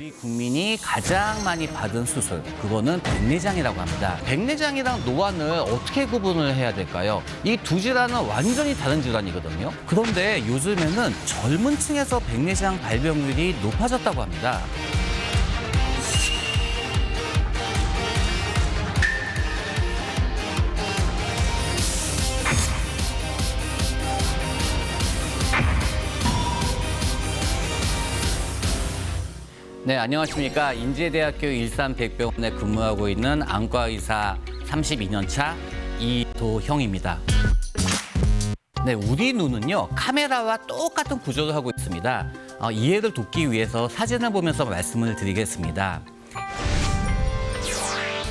우리 국민이 가장 많이 받은 수술, 그거는 백내장이라고 합니다. 백내장이랑 노안을 어떻게 구분을 해야 될까요? 이 두 질환은 완전히 다른 질환이거든요. 그런데 요즘에는 젊은 층에서 백내장 발병률이 높아졌다고 합니다. 네, 안녕하십니까. 인제대학교 일산백병원에 근무하고 있는 안과의사 32년 차 이도형입니다. 네, 우리 눈은요, 카메라와 똑같은 구조를 하고 있습니다. 이해를 돕기 위해서 사진을 보면서 말씀을 드리겠습니다.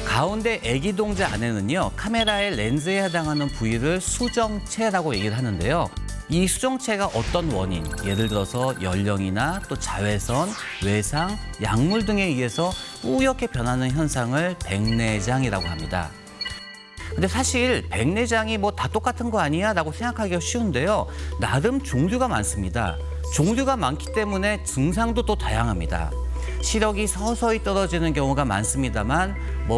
가운데 애기동자 안에는요, 카메라의 렌즈에 해당하는 부위를 수정체라고 얘기를 하는데요. 이 수정체가 어떤 원인, 예를 들어서 연령이나 또 자외선, 외상, 약물 등에 의해서 뿌옇게 변하는 현상을 백내장이라고 합니다. 근데 사실 백내장이 뭐 다 똑같은 거 아니야? 라고 생각하기가 쉬운데요. 나름 종류가 많습니다. 종류가 많기 때문에 증상도 또 다양합니다. 시력이 서서히 떨어지는 경우가 많습니다만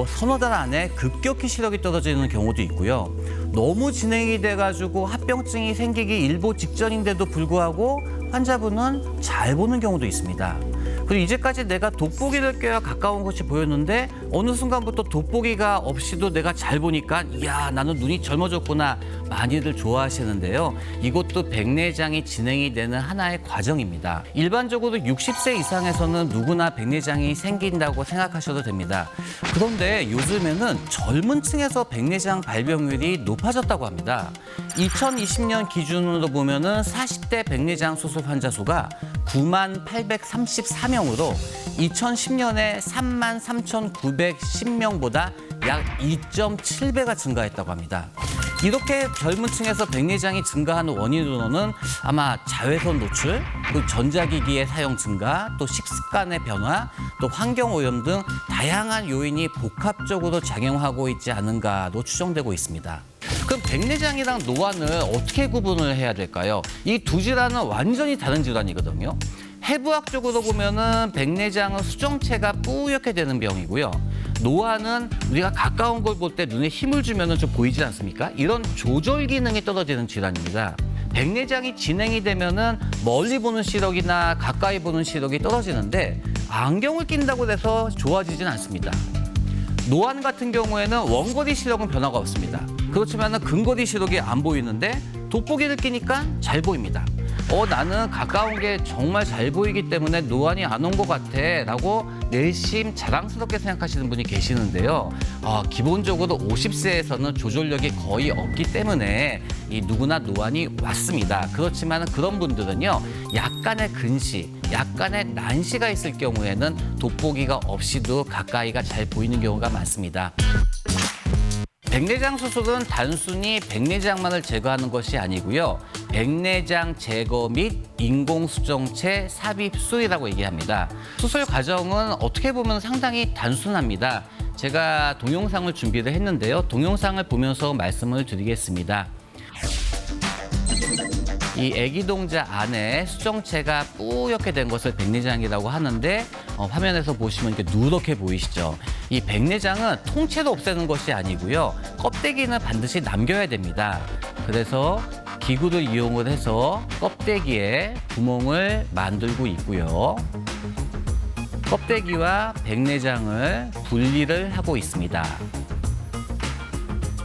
서너 달 안에 급격히 시력이 떨어지는 경우도 있고요. 너무 진행이 돼가지고 합병증이 생기기 일보 직전인데도 불구하고 환자분은 잘 보는 경우도 있습니다. 그리고 이제까지 내가 돋보기를 껴야 가까운 것이 보였는데 어느 순간부터 돋보기가 없이도 내가 잘 보니까 이야, 나는 눈이 젊어졌구나, 많이들 좋아하시는데요. 이것도 백내장이 진행이 되는 하나의 과정입니다. 일반적으로 60세 이상에서는 누구나 백내장이 생긴다고 생각하셔도 됩니다. 그런데 요즘에는 젊은 층에서 백내장 발병률이 높아졌다고 합니다. 2020년 기준으로 보면은 40대 백내장 수술 환자 수가 9만 834명으로 2010년에 3만 3,910명보다 약 2.7배가 증가했다고 합니다. 이렇게 젊은 층에서 백내장이 증가하는 원인으로는 아마 자외선 노출, 또 전자기기의 사용 증가, 또 식습관의 변화, 또 환경오염 등 다양한 요인이 복합적으로 작용하고 있지 않은가로 추정되고 있습니다. 그럼 백내장이랑 노안을 어떻게 구분을 해야 될까요? 이 두 질환은 완전히 다른 질환이거든요. 해부학적으로 보면은 백내장은 수정체가 뿌옇게 되는 병이고요. 노안은 우리가 가까운 걸 볼 때 눈에 힘을 주면은 좀 보이지 않습니까? 이런 조절 기능이 떨어지는 질환입니다. 백내장이 진행이 되면은 멀리 보는 시력이나 가까이 보는 시력이 떨어지는데 안경을 낀다고 해서 좋아지진 않습니다. 노안 같은 경우에는 원거리 시력은 변화가 없습니다. 그렇지만 근거리 시력이 안 보이는데 돋보기를 끼니까 잘 보입니다. 나는 가까운 게 정말 잘 보이기 때문에 노안이 안 온 것 같아 라고 내심 자랑스럽게 생각하시는 분이 계시는데요. 기본적으로 50세에서는 조절력이 거의 없기 때문에 누구나 노안이 왔습니다. 그렇지만 그런 분들은요, 약간의 근시, 약간의 난시가 있을 경우에는 돋보기가 없이도 가까이가 잘 보이는 경우가 많습니다. 백내장 수술은 단순히 백내장만을 제거하는 것이 아니고요. 백내장 제거 및 인공수정체 삽입 수술이라고 얘기합니다. 수술 과정은 어떻게 보면 상당히 단순합니다. 제가 동영상을 준비를 했는데요. 동영상을 보면서 말씀을 드리겠습니다. 이 애기동자 안에 수정체가 뿌옇게 된 것을 백내장이라고 하는데 화면에서 보시면 이렇게 누렇게 보이시죠? 이 백내장은 통째로 없애는 것이 아니고요. 껍데기는 반드시 남겨야 됩니다. 그래서 기구를 이용을 해서 껍데기에 구멍을 만들고 있고요. 껍데기와 백내장을 분리를 하고 있습니다.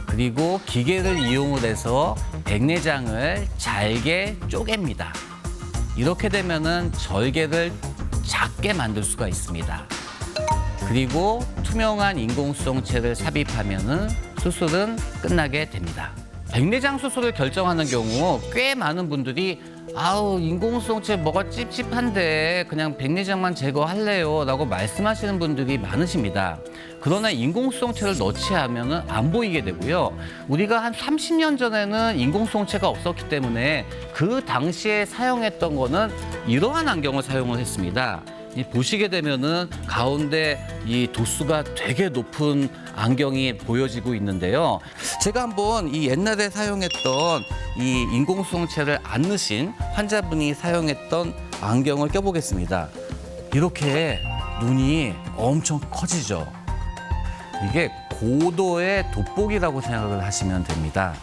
그리고 기계를 이용을 해서 백내장을 잘게 쪼갭니다. 이렇게 되면은 절개를 작게 만들 수가 있습니다. 그리고 투명한 인공수정체를 삽입하면은 수술은 끝나게 됩니다. 백내장 수술을 결정하는 경우 꽤 많은 분들이 인공수정체 뭐가 찝찝한데 그냥 백내장만 제거할래요 라고 말씀하시는 분들이 많으십니다. 그러나 인공수정체를 넣지 않으면 안 보이게 되고요. 우리가 한 30년 전에는 인공수정체가 없었기 때문에 그 당시에 사용했던 거는 이러한 안경을 사용을 했습니다. 보시게 되면은 가운데 이 도수가 되게 높은 안경이 보여지고 있는데요. 제가 한번 이 옛날에 사용했던 이 인공수정체를 안 넣으신 환자분이 사용했던 안경을 껴보겠습니다. 이렇게 눈이 엄청 커지죠. 이게 고도의 돋보기라고 생각을 하시면 됩니다.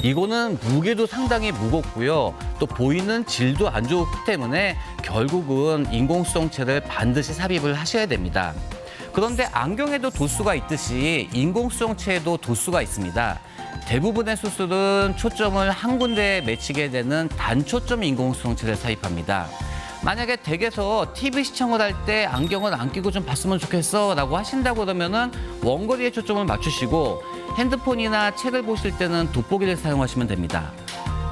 이거는 무게도 상당히 무겁고요. 또 보이는 질도 안 좋기 때문에 결국은 인공수정체를 반드시 삽입을 하셔야 됩니다. 그런데 안경에도 도수가 있듯이 인공수정체에도 도수가 있습니다. 대부분의 수술은 초점을 한 군데에 맺히게 되는 단초점 인공수정체를 삽입합니다. 만약에 댁에서 TV 시청을 할 때 안경을 안 끼고 좀 봤으면 좋겠어 라고 하신다고 그러면은 원거리에 초점을 맞추시고 핸드폰이나 책을 보실 때는 돋보기를 사용하시면 됩니다.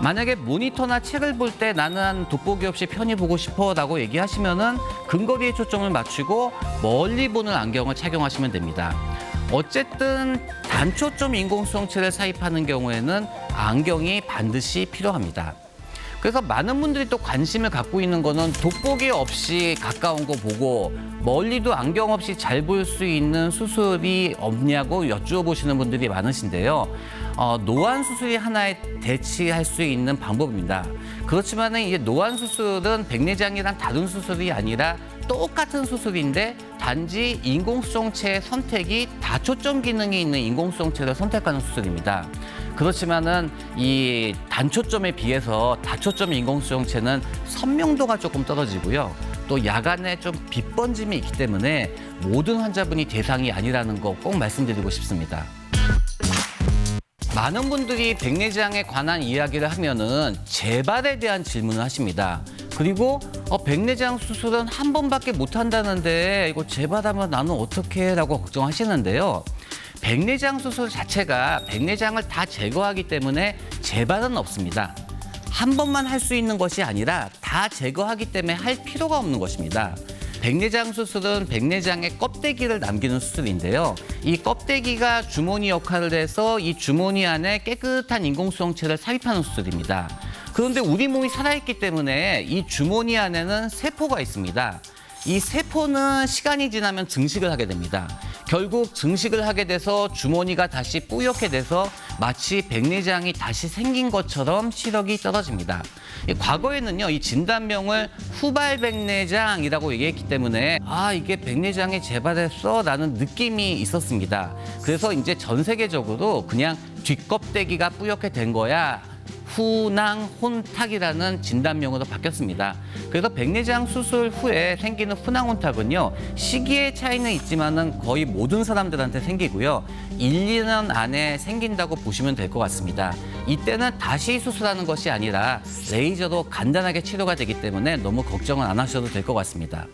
만약에 모니터나 책을 볼 때 나는 돋보기 없이 편히 보고 싶어 라고 얘기하시면은 근거리에 초점을 맞추고 멀리 보는 안경을 착용하시면 됩니다. 어쨌든 단초점 인공수정체를 삽입하는 경우에는 안경이 반드시 필요합니다. 그래서 많은 분들이 또 관심을 갖고 있는 거는 돋보기 없이 가까운 거 보고 멀리도 안경 없이 잘 볼 수 있는 수술이 없냐고 여쭈어보시는 분들이 많으신데요. 노안 수술이 하나의 대치할 수 있는 방법입니다. 그렇지만 이제 노안 수술은 백내장이랑 다른 수술이 아니라 똑같은 수술인데 단지 인공수정체의 선택이 다초점 기능이 있는 인공수정체를 선택하는 수술입니다. 그렇지만은 이 단초점에 비해서 다초점 인공수정체는 선명도가 조금 떨어지고요. 또 야간에 좀 빛 번짐이 있기 때문에 모든 환자분이 대상이 아니라는 거 꼭 말씀드리고 싶습니다. 많은 분들이 백내장에 관한 이야기를 하면은 재발에 대한 질문을 하십니다. 그리고 백내장 수술은 한 번밖에 못 한다는데 이거 재발하면 나는 어떡해? 라고 걱정하시는데요. 백내장 수술 자체가 백내장을 다 제거하기 때문에 재발은 없습니다. 한 번만 할 수 있는 것이 아니라 다 제거하기 때문에 할 필요가 없는 것입니다. 백내장 수술은 백내장의 껍데기를 남기는 수술인데요. 이 껍데기가 주머니 역할을 해서 이 주머니 안에 깨끗한 인공수정체를 삽입하는 수술입니다. 그런데 우리 몸이 살아있기 때문에 이 주머니 안에는 세포가 있습니다. 이 세포는 시간이 지나면 증식을 하게 됩니다. 결국 증식을 하게 돼서 주머니가 다시 뿌옇게 돼서 마치 백내장이 다시 생긴 것처럼 시력이 떨어집니다. 과거에는요, 이 진단명을 후발백내장이라고 얘기했기 때문에 이게 백내장이 재발했어 라는 느낌이 있었습니다. 그래서 이제 전 세계적으로 그냥 뒷껍데기가 뿌옇게 된 거야. 후낭혼탁이라는 진단명으로 바뀌었습니다. 그래서 백내장 수술 후에 생기는 후낭혼탁은요, 시기의 차이는 있지만은 거의 모든 사람들한테 생기고요. 1, 2년 안에 생긴다고 보시면 될 것 같습니다. 이때는 다시 수술하는 것이 아니라 레이저로 간단하게 치료가 되기 때문에 너무 걱정은 안 하셔도 될 것 같습니다.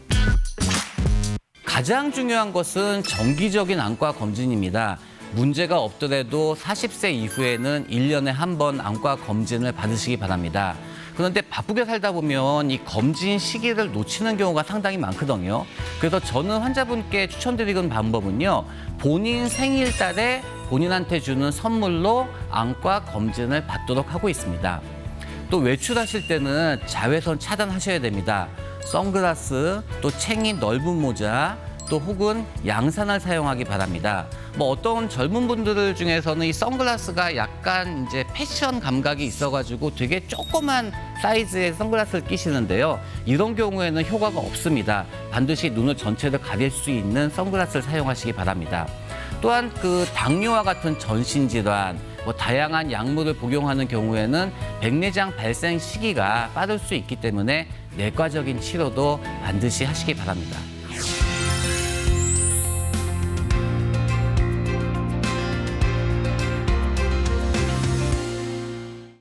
가장 중요한 것은 정기적인 안과 검진입니다. 문제가 없더라도 40세 이후에는 1년에 한 번 안과 검진을 받으시기 바랍니다. 그런데 바쁘게 살다 보면 이 검진 시기를 놓치는 경우가 상당히 많거든요. 그래서 저는 환자분께 추천드리는 방법은요, 본인 생일달에 본인한테 주는 선물로 안과 검진을 받도록 하고 있습니다. 또 외출하실 때는 자외선 차단하셔야 됩니다. 선글라스, 또 챙이 넓은 모자, 또 혹은 양산을 사용하기 바랍니다. 어떤 젊은 분들 중에서는 이 선글라스가 약간 이제 패션 감각이 있어가지고 되게 조그만 사이즈의 선글라스를 끼시는데요. 이런 경우에는 효과가 없습니다. 반드시 눈을 전체를 가릴 수 있는 선글라스를 사용하시기 바랍니다. 또한 그 당뇨와 같은 전신질환, 다양한 약물을 복용하는 경우에는 백내장 발생 시기가 빠를 수 있기 때문에 내과적인 치료도 반드시 하시기 바랍니다.